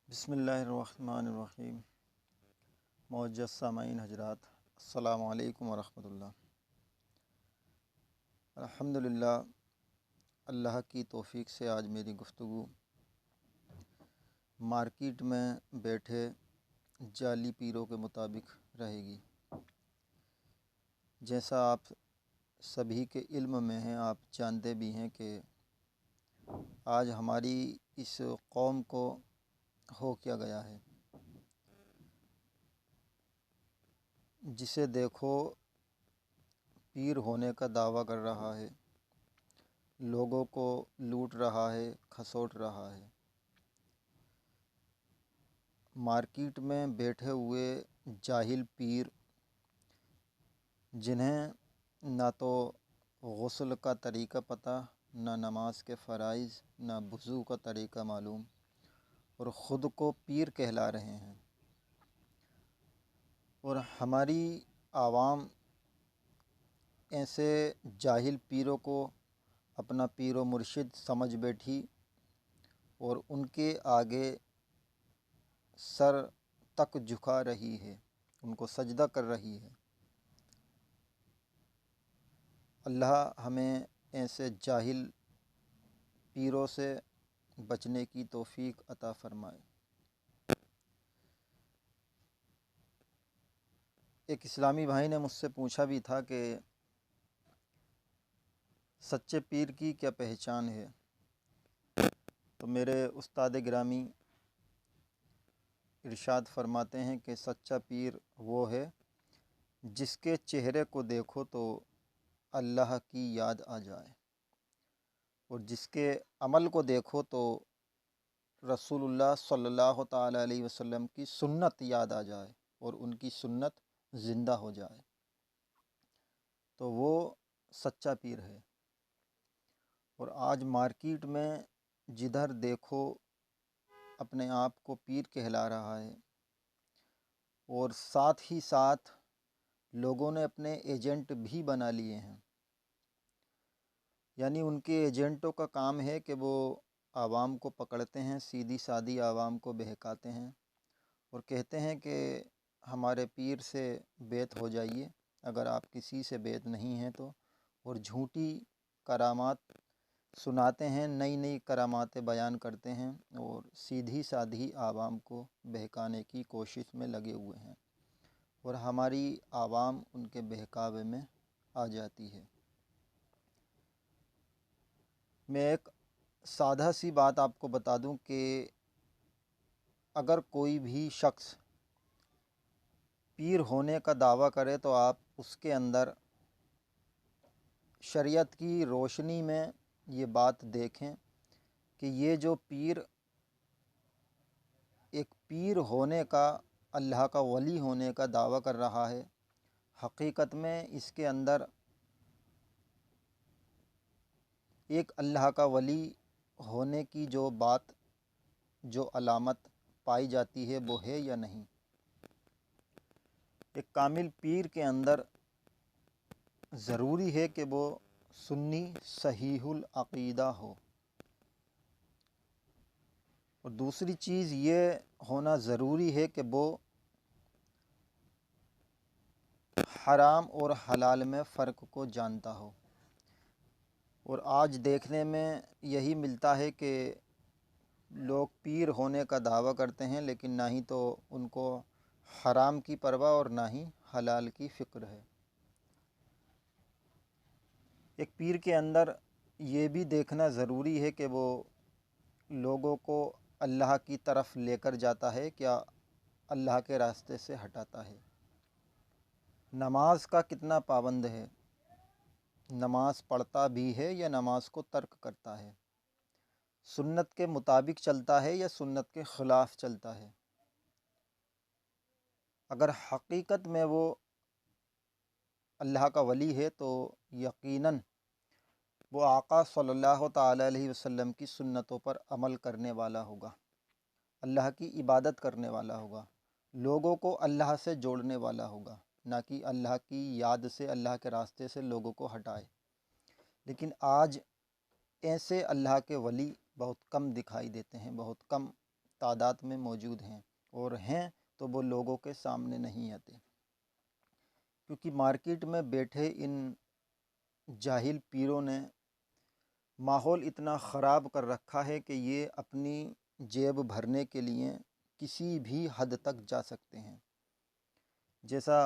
بسم اللہ الرحمن الرحیم۔ معزز سامعین حضرات، السلام علیکم ورحمۃ اللہ۔ الحمدللہ، اللہ کی توفیق سے آج میری گفتگو مارکیٹ میں بیٹھے جعلی پیروں کے مطابق رہے گی۔ جیسا آپ سبھی کے علم میں ہیں، آپ جانتے بھی ہیں کہ آج ہماری اس قوم کو ہو کیا گیا ہے۔ جسے دیکھو پیر ہونے کا دعویٰ کر رہا ہے، لوگوں کو لوٹ رہا ہے، کھسوٹ رہا ہے۔ مارکیٹ میں بیٹھے ہوئے جاہل پیر، جنہیں نہ تو غسل کا طریقہ پتہ، نہ نماز کے فرائض، نہ وضو کا طریقہ معلوم، اور خود کو پیر کہلا رہے ہیں۔ اور ہماری عوام ایسے جاہل پیروں کو اپنا پیر و مرشد سمجھ بیٹھی اور ان کے آگے سر تک جھکا رہی ہے، ان کو سجدہ کر رہی ہے۔ اللہ ہمیں ایسے جاہل پیروں سے بچنے کی توفیق عطا فرمائے۔ ایک اسلامی بھائی نے مجھ سے پوچھا بھی تھا کہ سچے پیر کی کیا پہچان ہے؟ تو میرے استاد گرامی ارشاد فرماتے ہیں کہ سچا پیر وہ ہے جس کے چہرے کو دیکھو تو اللہ کی یاد آ جائے، اور جس کے عمل کو دیکھو تو رسول اللہ صلی اللہ تعالیٰ علیہ وسلم کی سنت یاد آ جائے اور ان کی سنت زندہ ہو جائے، تو وہ سچا پیر ہے۔ اور آج مارکیٹ میں جدھر دیکھو اپنے آپ کو پیر کہلا رہا ہے، اور ساتھ ہی ساتھ لوگوں نے اپنے ایجنٹ بھی بنا لیے ہیں۔ یعنی ان کے ایجنٹوں کا کام ہے کہ وہ عوام کو پکڑتے ہیں، سیدھی سادھی عوام کو بہکاتے ہیں اور کہتے ہیں کہ ہمارے پیر سے بیعت ہو جائیے اگر آپ کسی سے بیعت نہیں ہیں تو، اور جھوٹی کرامات سناتے ہیں، نئی نئی کراماتیں بیان کرتے ہیں اور سیدھی سادھی عوام کو بہکانے کی کوشش میں لگے ہوئے ہیں، اور ہماری عوام ان کے بہکاوے میں آ جاتی ہے۔ میں ایک سادہ سی بات آپ کو بتا دوں کہ اگر کوئی بھی شخص پیر ہونے کا دعویٰ کرے تو آپ اس کے اندر شریعت کی روشنی میں یہ بات دیکھیں کہ یہ جو پیر ایک پیر ہونے کا، اللہ کا ولی ہونے کا دعویٰ کر رہا ہے، حقیقت میں اس کے اندر ایک اللہ کا ولی ہونے کی جو بات، جو علامت پائی جاتی ہے وہ ہے یا نہیں۔ ایک کامل پیر کے اندر ضروری ہے کہ وہ سنی صحیح العقیدہ ہو، اور دوسری چیز یہ ہونا ضروری ہے کہ وہ حرام اور حلال میں فرق کو جانتا ہو۔ اور آج دیکھنے میں یہی ملتا ہے کہ لوگ پیر ہونے کا دعویٰ کرتے ہیں لیکن نہ ہی تو ان کو حرام کی پرواہ اور نہ ہی حلال کی فکر ہے۔ ایک پیر کے اندر یہ بھی دیکھنا ضروری ہے کہ وہ لوگوں کو اللہ کی طرف لے کر جاتا ہے کیا اللہ کے راستے سے ہٹاتا ہے۔ نماز کا کتنا پابند ہے، نماز پڑھتا بھی ہے یا نماز کو ترک کرتا ہے، سنت کے مطابق چلتا ہے یا سنت کے خلاف چلتا ہے۔ اگر حقیقت میں وہ اللہ کا ولی ہے تو یقیناً وہ آقا صلی اللہ تعالیٰ علیہ وسلم کی سنتوں پر عمل کرنے والا ہوگا، اللہ کی عبادت کرنے والا ہوگا، لوگوں کو اللہ سے جوڑنے والا ہوگا، نہ کہ اللہ کی یاد سے، اللہ کے راستے سے لوگوں کو ہٹائے۔ لیکن آج ایسے اللہ کے ولی بہت کم دکھائی دیتے ہیں، بہت کم تعداد میں موجود ہیں، اور ہیں تو وہ لوگوں کے سامنے نہیں آتے، کیونکہ مارکیٹ میں بیٹھے ان جاہل پیروں نے ماحول اتنا خراب کر رکھا ہے کہ یہ اپنی جیب بھرنے کے لیے کسی بھی حد تک جا سکتے ہیں۔ جیسا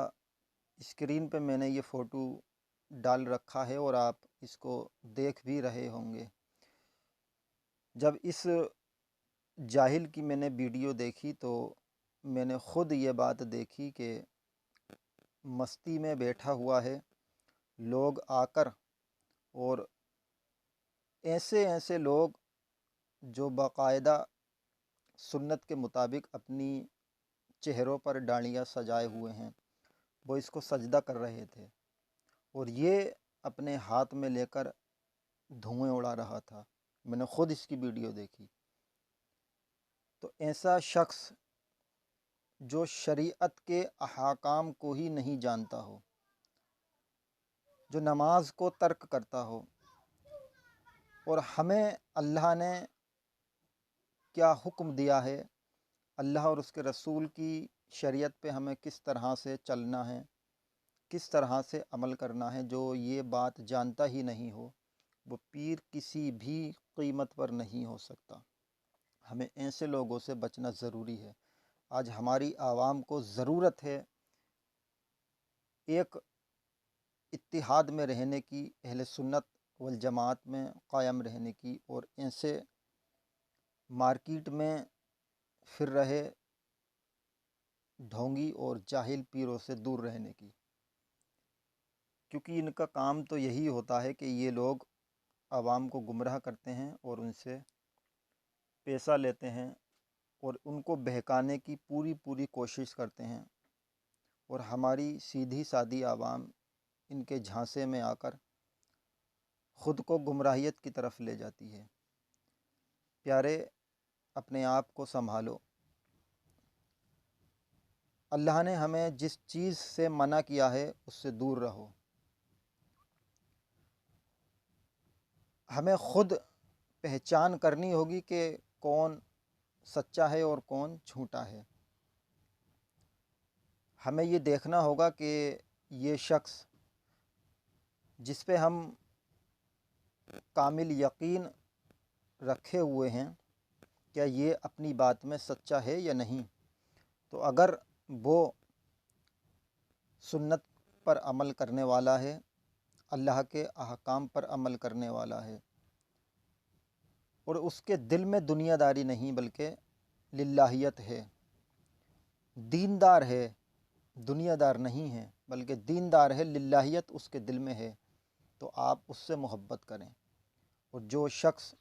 اسکرین پہ میں نے یہ فوٹو ڈال رکھا ہے اور آپ اس کو دیکھ بھی رہے ہوں گے۔ جب اس جاہل کی میں نے ویڈیو دیکھی تو میں نے خود یہ بات دیکھی کہ مستی میں بیٹھا ہوا ہے، لوگ آ کر، اور ایسے لوگ جو باقاعدہ سنت کے مطابق اپنی چہروں پر ڈاڑیاں سجائے ہوئے ہیں، وہ اس کو سجدہ کر رہے تھے، اور یہ اپنے ہاتھ میں لے کر دھوئیں اڑا رہا تھا۔ میں نے خود اس کی ویڈیو دیکھی۔ تو ایسا شخص جو شریعت کے احکام کو ہی نہیں جانتا ہو، جو نماز کو ترک کرتا ہو، اور ہمیں اللہ نے کیا حکم دیا ہے، اللہ اور اس کے رسول کی شریعت پہ ہمیں کس طرح سے چلنا ہے، کس طرح سے عمل کرنا ہے، جو یہ بات جانتا ہی نہیں ہو، وہ پیر کسی بھی قیمت پر نہیں ہو سکتا۔ ہمیں ایسے لوگوں سے بچنا ضروری ہے۔ آج ہماری عوام کو ضرورت ہے ایک اتحاد میں رہنے کی، اہل سنت والجماعت میں قائم رہنے کی، اور ایسے مارکیٹ میں پھر رہے ڈھونگی اور جاہل پیروں سے دور رہنے کی، کیونکہ ان کا کام تو یہی ہوتا ہے کہ یہ لوگ عوام کو گمراہ کرتے ہیں اور ان سے پیسہ لیتے ہیں، اور ان کو بہکانے کی پوری کوشش کرتے ہیں، اور ہماری سیدھی سادی عوام ان کے جھانسے میں آ کر خود کو گمراہیت کی طرف لے جاتی ہے۔ پیارے، اپنے آپ کو سنبھالو۔ اللہ نے ہمیں جس چیز سے منع کیا ہے اس سے دور رہو۔ ہمیں خود پہچان کرنی ہوگی کہ کون سچا ہے اور کون جھوٹا ہے۔ ہمیں یہ دیکھنا ہوگا کہ یہ شخص جس پہ ہم کامل یقین رکھے ہوئے ہیں، کیا یہ اپنی بات میں سچا ہے یا نہیں۔ تو اگر وہ سنت پر عمل کرنے والا ہے، اللہ کے احکام پر عمل کرنے والا ہے، اور اس کے دل میں دنیا داری نہیں بلکہ للہیت ہے، دیندار ہے، دنیا دار نہیں ہے بلکہ دیندار ہے، للہیت اس کے دل میں ہے، تو آپ اس سے محبت کریں۔ اور جو شخص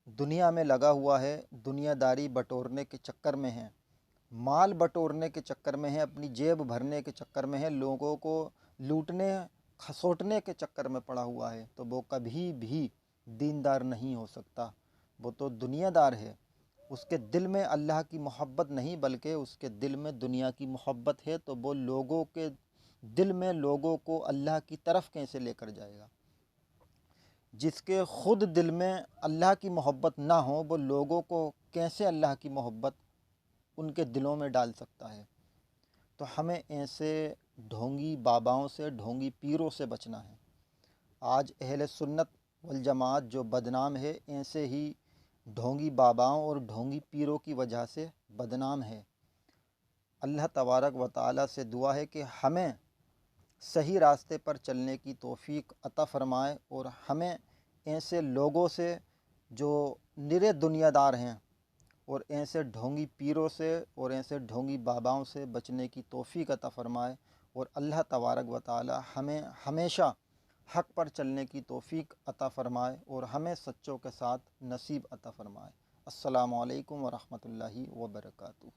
دنیا میں لگا ہوا ہے، دنیا داری بٹورنے کے چکر میں ہے، مال بٹورنے کے چکر میں ہے، اپنی جیب بھرنے کے چکر میں ہے، لوگوں کو لوٹنے کھسوٹنے کے چکر میں پڑا ہوا ہے، تو وہ کبھی بھی دیندار نہیں ہو سکتا۔ وہ تو دنیا دار ہے، اس کے دل میں اللہ کی محبت نہیں بلکہ اس کے دل میں دنیا کی محبت ہے، تو وہ لوگوں کے دل میں لوگوں کو اللہ کی طرف کیسے لے کر جائے گا۔ جس کے خود دل میں اللہ کی محبت نہ ہو، وہ لوگوں کو کیسے اللہ کی محبت ان کے دلوں میں ڈال سکتا ہے۔ تو ہمیں ایسے ڈھونگی باباؤں سے، ڈھونگی پیروں سے بچنا ہے۔ آج اہل سنت والجماعت جو بدنام ہے، ایسے ہی ڈھونگی باباؤں اور ڈھونگی پیروں کی وجہ سے بدنام ہے۔ اللہ تبارک و تعالیٰ سے دعا ہے کہ ہمیں صحیح راستے پر چلنے کی توفیق عطا فرمائے، اور ہمیں ایسے لوگوں سے جو نرے دنیا دار ہیں، اور ایسے ڈھونگی پیروں سے اور ایسے ڈھونگی باباؤں سے بچنے کی توفیق عطا فرمائے، اور اللہ تبارک و تعالی ہمیں ہمیشہ حق پر چلنے کی توفیق عطا فرمائے، اور ہمیں سچوں کے ساتھ نصیب عطا فرمائے۔ السلام علیکم ورحمۃ اللہ وبرکاتہ۔